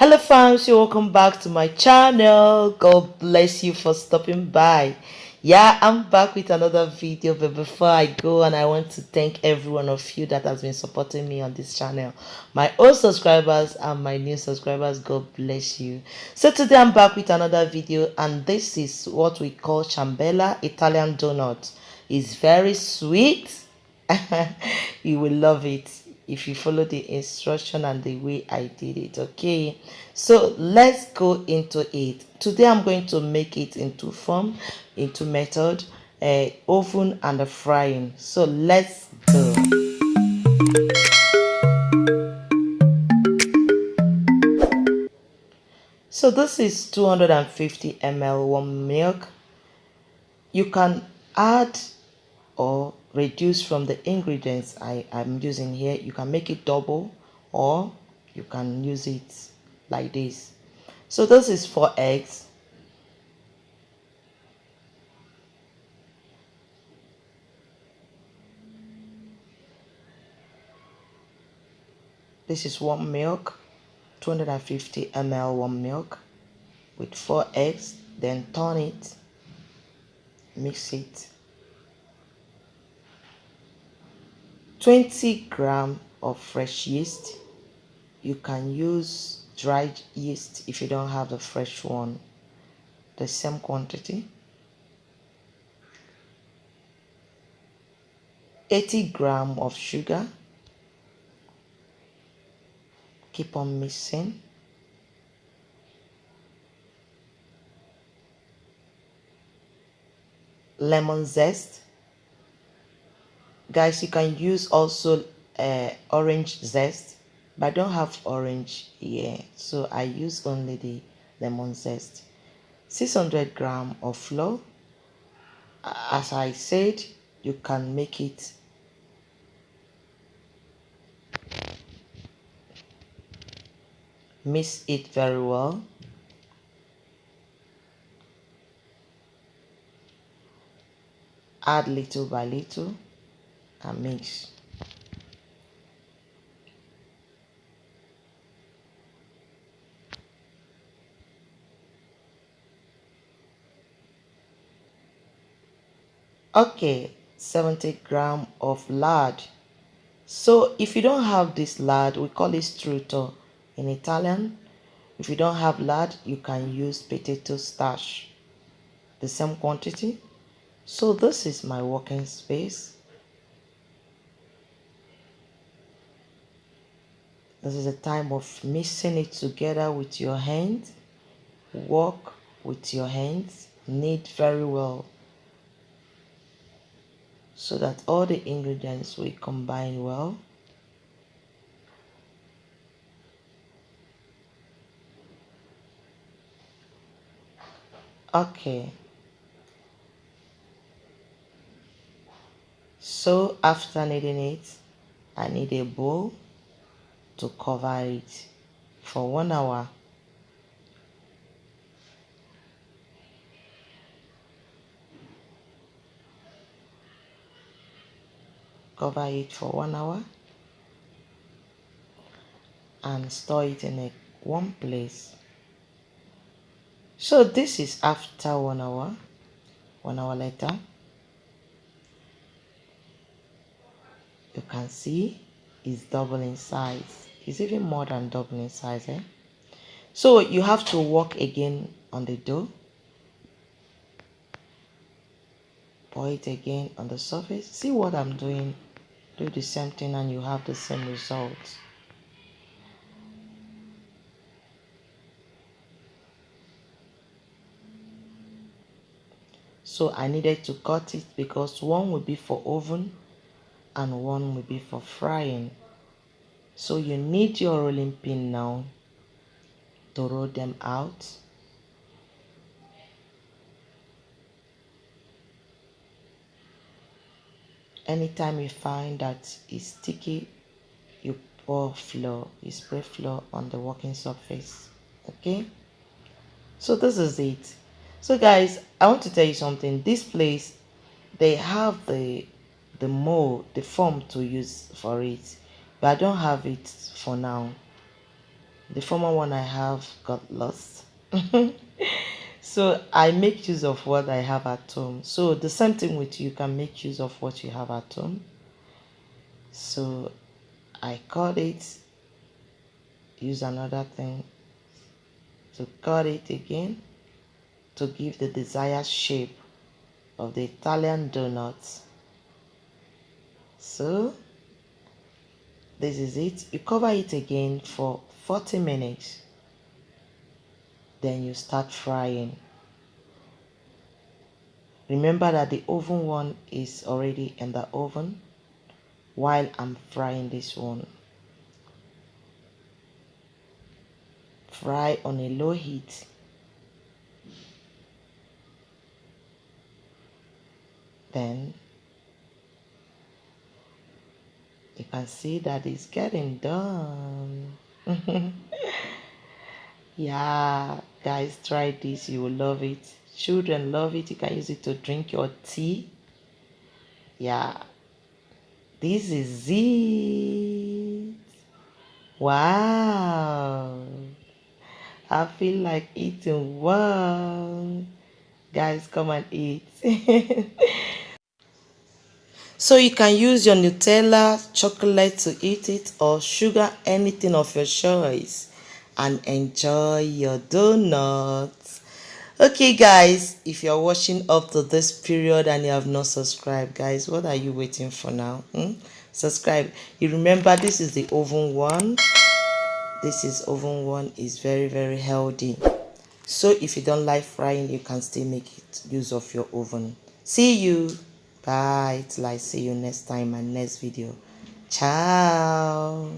Hello fams, welcome back to my channel. God bless you for stopping by. Yeah, I'm back with another video, but before I go, and I want to thank every one of you that has been supporting me on this channel, my old subscribers and my new subscribers. God bless you. So today I'm back with another video, and this is what we call Ciambelle Italian donut. It's very sweet. You will love it if you follow the instruction and the way I did it. Okay, so let's go into it. Today I'm going to make it into form, into method, oven and the frying. So let's go. So this is 250 ml warm milk. You can add or reduce from the ingredients I'm using here. You can make it double or you can use it like this. So this is 4 eggs. This is warm milk, 250 ml warm milk with 4 eggs. Then turn it, mix it. 20 grams of fresh yeast. You can use dried yeast if you don't have the fresh one. The same quantity. 80 grams of sugar. Keep on mixing. Lemon zest. Guys, you can use also orange zest, but I don't have orange here, so I use only the lemon zest. 600 grams of flour. As I said, you can make it mix it very well. Add little by little and mix. Okay, 70 grams of lard. So if you don't have this lard, we call it strutto in Italian. If you don't have lard, you can use potato starch, the same quantity. So this is my working space. This is a time of mixing it together with your hands. Work with your hands, knead very well so that all the ingredients will combine well. Okay, so after kneading it, I need a bowl to cover it for 1 hour. Cover it for 1 hour and store it in a warm place. So this is after 1 hour. 1 hour later, you can see it's double in size. It's even more than double in size. So you have to work again on the dough. Pour it again on the surface. See what I'm doing? Do the same thing and you have the same results. So I needed to cut it because one will be for oven and one will be for frying. So you need your rolling pin now to roll them out. Anytime you find that it's sticky, you pour flour, you spray flour on the working surface. Okay, so this is it. So guys, I want to tell you something. This place, they have the mold, the form to use for it, but I don't have it for now. The former one I have got lost. So I make use of what I have at home. So the same thing with you, can make use of what you have at home. So I cut it, use another thing to cut it again to give the desired shape of the Italian donut. So this is it. You cover it again for 40 minutes. Then you start frying. Remember that the oven one is already in the oven while I'm frying this one. Fry on a low heat. Then you can see that it's getting done. Yeah, guys, try this. You will love it. Children love it. You can use it to drink your tea. Yeah, this is it. Wow, I feel like eating one. Guys, come and eat. So you can use your Nutella, chocolate to eat it, or sugar, anything of your choice, and enjoy your donuts. Okay guys, if you're watching up to this period and you have not subscribed, guys, what are you waiting for now? Subscribe. You remember, this is the oven one. This is oven one, is very healthy. So if you don't like frying, you can still make it use of your oven. See you. Bye. Till I see you next time, my next video. Ciao.